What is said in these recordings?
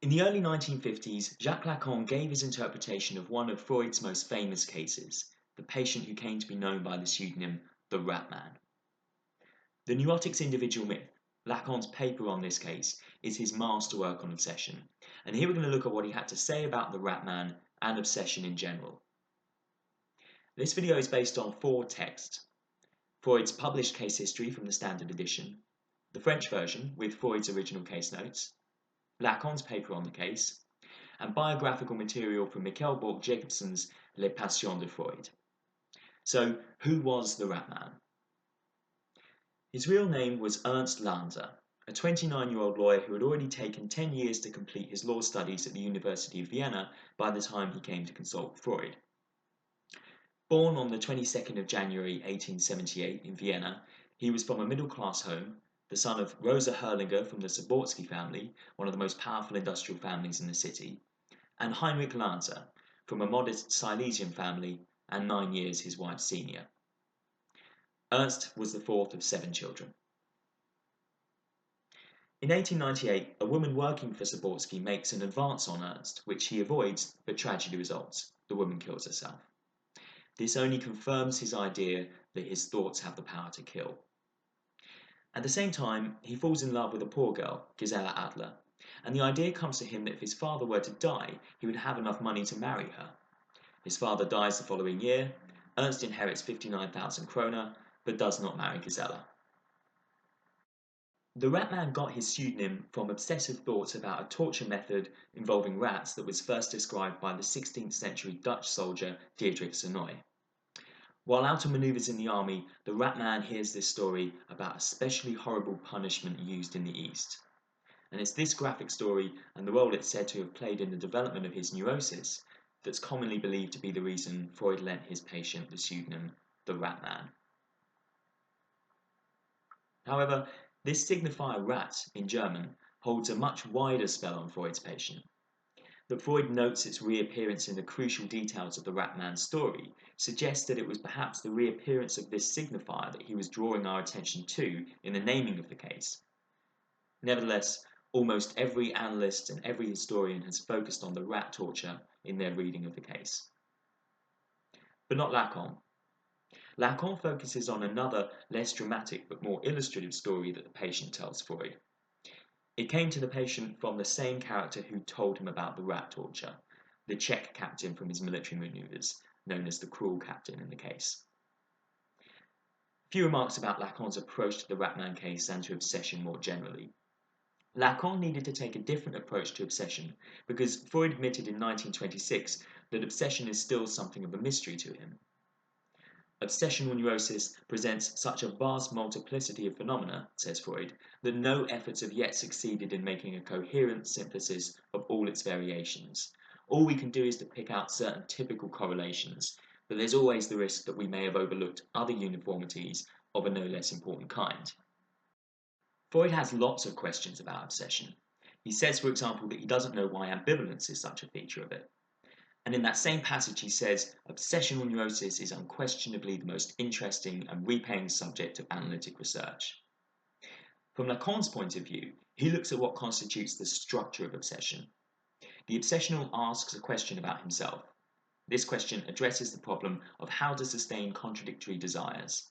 In the early 1950s, Jacques Lacan gave his interpretation of one of Freud's most famous cases, the patient who came to be known by the pseudonym the Rat Man. The Neurotics Individual Myth, Lacan's paper on this case, is his masterwork on obsession, and here we're going to look at what he had to say about the Rat Man and obsession in general. This video is based on 4 texts: Freud's published case history from the Standard Edition, the French version with Freud's original case notes, Lacan's paper on the case, and biographical material from Mikhail Bork-Jacobson's Les Passions de Freud. So, who was the Rat Man? His real name was Ernst Lanzer, a 29-year-old lawyer who had already taken 10 years to complete his law studies at the University of Vienna by the time he came to consult Freud. Born on the 22nd of January 1878 in Vienna, he was from a middle-class home, the son of Rosa Herlinger from the Zaborski family, one of the most powerful industrial families in the city, and Heinrich Lanzer from a modest Silesian family and 9 years his wife's senior. Ernst was the 4th of 7 children. In 1898, a woman working for Zaborski makes an advance on Ernst, which he avoids, but tragedy results. The woman kills herself. This only confirms his idea that his thoughts have the power to kill. At the same time, he falls in love with a poor girl, Gisela Adler, and the idea comes to him that if his father were to die, he would have enough money to marry her. His father dies the following year. Ernst inherits 59,000 kroner, but does not marry Gisela. The Rat Man got his pseudonym from obsessive thoughts about a torture method involving rats that was first described by the 16th century Dutch soldier Diederik Sonoy. While out on maneuvers in the army, the Rat Man hears this story about a especially horrible punishment used in the East. And it's this graphic story and the role it's said to have played in the development of his neurosis that's commonly believed to be the reason Freud lent his patient the pseudonym the Rat Man. However, this signifier rat in German holds a much wider spell on Freud's patient. That Freud notes its reappearance in the crucial details of the Rat Man's story suggests that it was perhaps the reappearance of this signifier that he was drawing our attention to in the naming of the case. Nevertheless, almost every analyst and every historian has focused on the rat torture in their reading of the case. But not Lacan. Lacan focuses on another, less dramatic but more illustrative story that the patient tells Freud. It came to the patient from the same character who told him about the rat torture, the Czech captain from his military maneuvers, known as the cruel captain in the case. A few remarks about Lacan's approach to the Rat Man case and to obsession more generally. Lacan needed to take a different approach to obsession because Freud admitted in 1926 that obsession is still something of a mystery to him. Obsessional neurosis presents such a vast multiplicity of phenomena, says Freud, that no efforts have yet succeeded in making a coherent synthesis of all its variations. All we can do is to pick out certain typical correlations, but there's always the risk that we may have overlooked other uniformities of a no less important kind. Freud has lots of questions about obsession. He says, for example, that he doesn't know why ambivalence is such a feature of it. And in that same passage he says, obsessional neurosis is unquestionably the most interesting and repaying subject of analytic research. From Lacan's point of view, he looks at what constitutes the structure of obsession. The obsessional asks a question about himself. This question addresses the problem of how to sustain contradictory desires.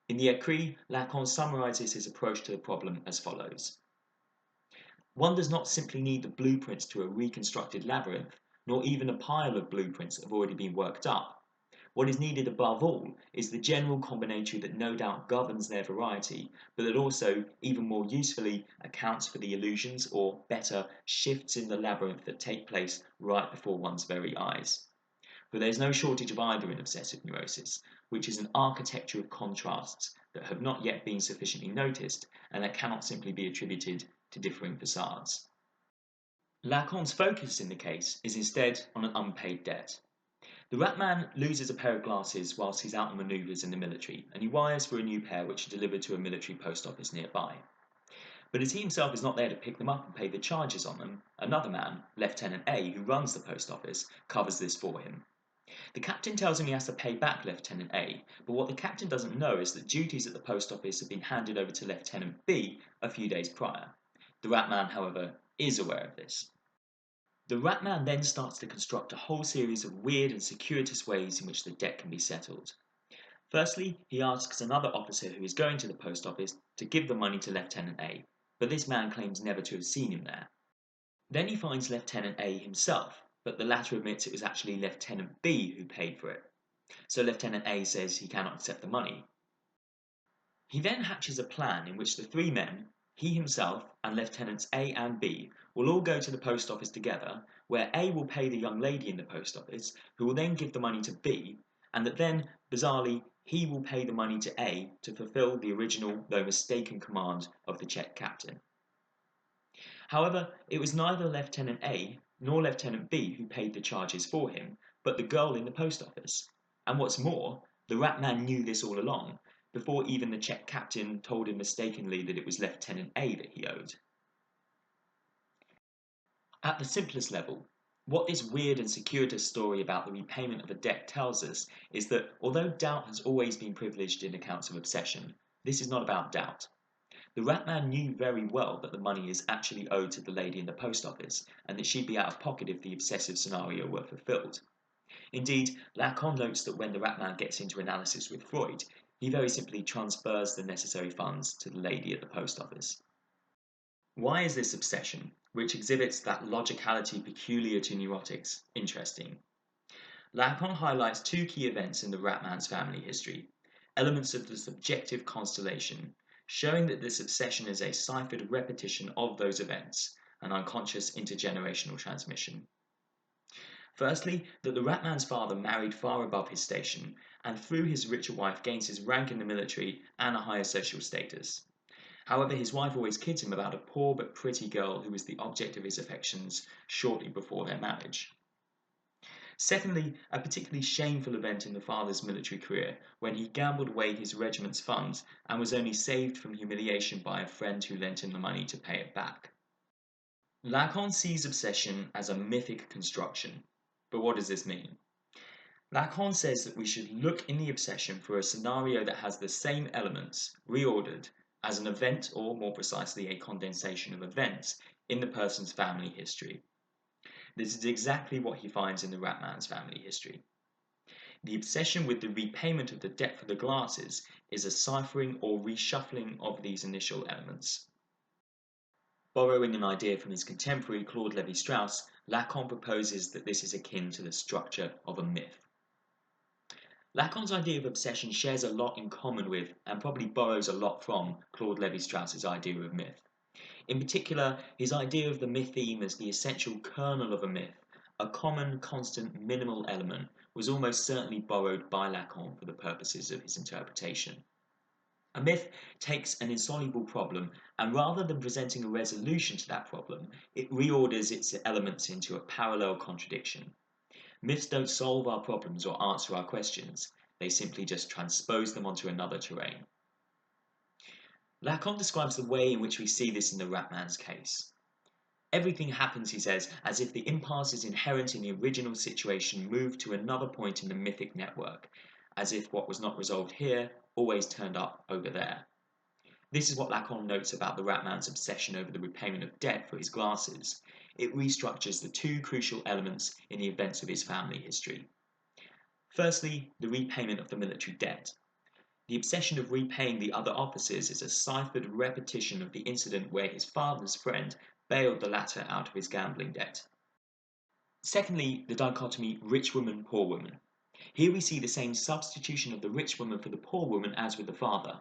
In the Écrit, Lacan summarizes his approach to the problem as follows. One does not simply need the blueprints to a reconstructed labyrinth, nor even a pile of blueprints that have already been worked up. What is needed above all is the general combinatory that no doubt governs their variety, but that also, even more usefully, accounts for the illusions, or better, shifts in the labyrinth that take place right before one's very eyes. But there's no shortage of either in obsessive neurosis, which is an architecture of contrasts that have not yet been sufficiently noticed and that cannot simply be attributed to differing facades. Lacan's focus in the case is instead on an unpaid debt. The Rat Man loses a pair of glasses whilst he's out on manoeuvres in the military, and he wires for a new pair which are delivered to a military post office nearby. But as he himself is not there to pick them up and pay the charges on them, another man, Lieutenant A, who runs the post office, covers this for him. The captain tells him he has to pay back Lieutenant A, but what the captain doesn't know is that duties at the post office have been handed over to Lieutenant B a few days prior. The Rat Man, however, is aware of this. The rat man then starts to construct a whole series of weird and circuitous ways in which the debt can be settled. Firstly, he asks another officer who is going to the post office to give the money to Lieutenant A, but this man claims never to have seen him there. Then he finds Lieutenant A himself, but the latter admits it was actually Lieutenant B who paid for it. So Lieutenant A says he cannot accept the money. He then hatches a plan in which the three men, he himself and Lieutenants A and B, will all go to the post office together, where A will pay the young lady in the post office, who will then give the money to B, and that then, bizarrely, he will pay the money to A to fulfill the original, though mistaken, command of the Czech captain. However, it was neither Lieutenant A nor Lieutenant B who paid the charges for him, but the girl in the post office. And what's more, the rat man knew this all along, before even the Czech captain told him mistakenly that it was Lieutenant A that he owed. At the simplest level, what this weird and circuitous story about the repayment of a debt tells us is that although doubt has always been privileged in accounts of obsession, this is not about doubt. The rat man knew very well that the money is actually owed to the lady in the post office, and that she'd be out of pocket if the obsessive scenario were fulfilled. Indeed, Lacan notes that when the rat man gets into analysis with Freud, he very simply transfers the necessary funds to the lady at the post office. Why is this obsession, which exhibits that logicality peculiar to neurotics, interesting? Lacan highlights two key events in the rat man's family history, elements of the subjective constellation, showing that this obsession is a ciphered repetition of those events, an unconscious intergenerational transmission. Firstly, that the rat man's father married far above his station, and through his richer wife gains his rank in the military and a higher social status. However, his wife always kids him about a poor but pretty girl who was the object of his affections shortly before their marriage. Secondly, a particularly shameful event in the father's military career, when he gambled away his regiment's funds and was only saved from humiliation by a friend who lent him the money to pay it back. Lacan sees obsession as a mythic construction. But what does this mean? Lacan says that we should look in the obsession for a scenario that has the same elements, reordered, as an event, or more precisely, a condensation of events, in the person's family history. This is exactly what he finds in the rat man's family history. The obsession with the repayment of the debt for the glasses is a ciphering or reshuffling of these initial elements. Borrowing an idea from his contemporary Claude Lévi-Strauss, Lacan proposes that this is akin to the structure of a myth. Lacan's idea of obsession shares a lot in common with, and probably borrows a lot from, Claude Lévi-Strauss's idea of myth. In particular, his idea of the myth theme as the essential kernel of a myth, a common, constant, minimal element, was almost certainly borrowed by Lacan for the purposes of his interpretation. A myth takes an insoluble problem, and rather than presenting a resolution to that problem, it reorders its elements into a parallel contradiction. Myths don't solve our problems or answer our questions, they simply just transpose them onto another terrain. Lacan describes the way in which we see this in the rat man's case. Everything happens, he says, as if the impasses inherent in the original situation move to another point in the mythic network, as if what was not resolved here always turned up over there. This is what Lacan notes about the rat man's obsession over the repayment of debt for his glasses. It restructures the two crucial elements in the events of his family history. Firstly, the repayment of the military debt. The obsession of repaying the other officers is a ciphered repetition of the incident where his father's friend bailed the latter out of his gambling debt. Secondly, the dichotomy rich woman, poor woman. Here we see the same substitution of the rich woman for the poor woman as with the father.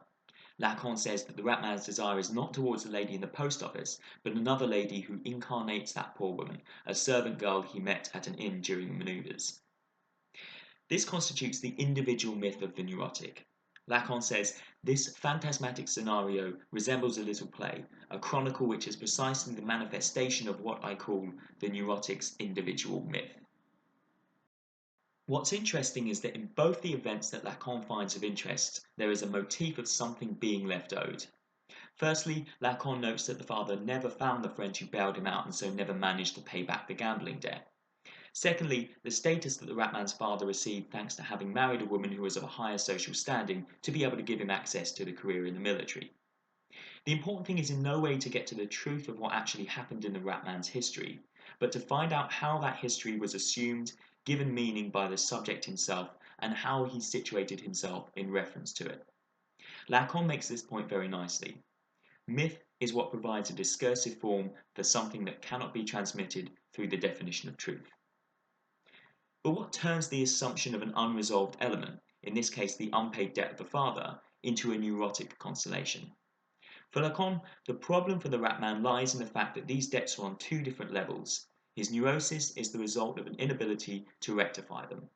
Lacan says that the rat man's desire is not towards the lady in the post office, but another lady who incarnates that poor woman, a servant girl he met at an inn during the manoeuvres. This constitutes the individual myth of the neurotic. Lacan says this phantasmatic scenario resembles a little play, a chronicle which is precisely the manifestation of what I call the neurotic's individual myth. What's interesting is that in both the events that Lacan finds of interest, there is a motif of something being left owed. Firstly, Lacan notes that the father never found the friend who bailed him out and so never managed to pay back the gambling debt. Secondly, the status that the rat man's father received thanks to having married a woman who was of a higher social standing to be able to give him access to the career in the military. The important thing is in no way to get to the truth of what actually happened in the Ratman's history, but to find out how that history was assumed, given meaning by the subject himself, and how he situated himself in reference to it. Lacan makes this point very nicely. Myth is what provides a discursive form for something that cannot be transmitted through the definition of truth. But what turns the assumption of an unresolved element, in this case the unpaid debt of the father, into a neurotic constellation? For Lacan, the problem for the Ratman lies in the fact that these debts are on two different levels. His neurosis is the result of an inability to rectify them.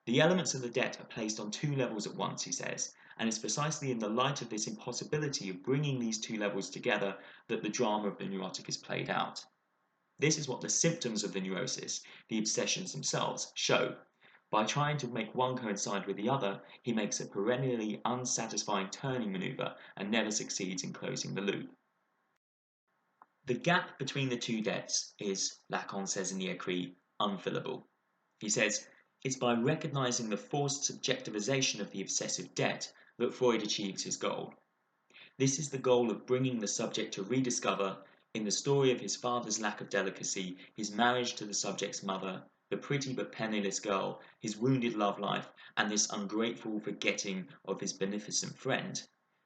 The elements of the debt are placed on two levels at once, he says, and it's precisely in the light of this impossibility of bringing these two levels together that the drama of the neurotic is played out. This is what the symptoms of the neurosis, the obsessions themselves, show. By trying to make one coincide with the other, he makes a perennially unsatisfying turning maneuver and never succeeds in closing the loop. The gap between the two debts is, Lacan says in the Écrit, unfillable. He says, it's by recognizing the forced subjectivization of the obsessive debt that Freud achieves his goal. This is the goal of bringing the subject to rediscover, in the story of his father's lack of delicacy, his marriage to the subject's mother, the pretty but penniless girl, his wounded love life, and this ungrateful forgetting of his beneficent friend,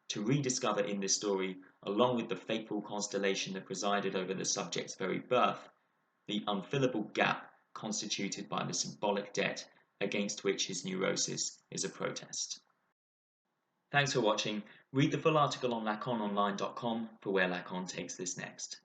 to rediscover in this story, along with the fateful constellation that presided over the subject's very birth, the unfillable gap constituted by the symbolic debt against which his neurosis is a protest. Thanks for watching. Read the full article on lacanonline.com for where Lacan takes this next.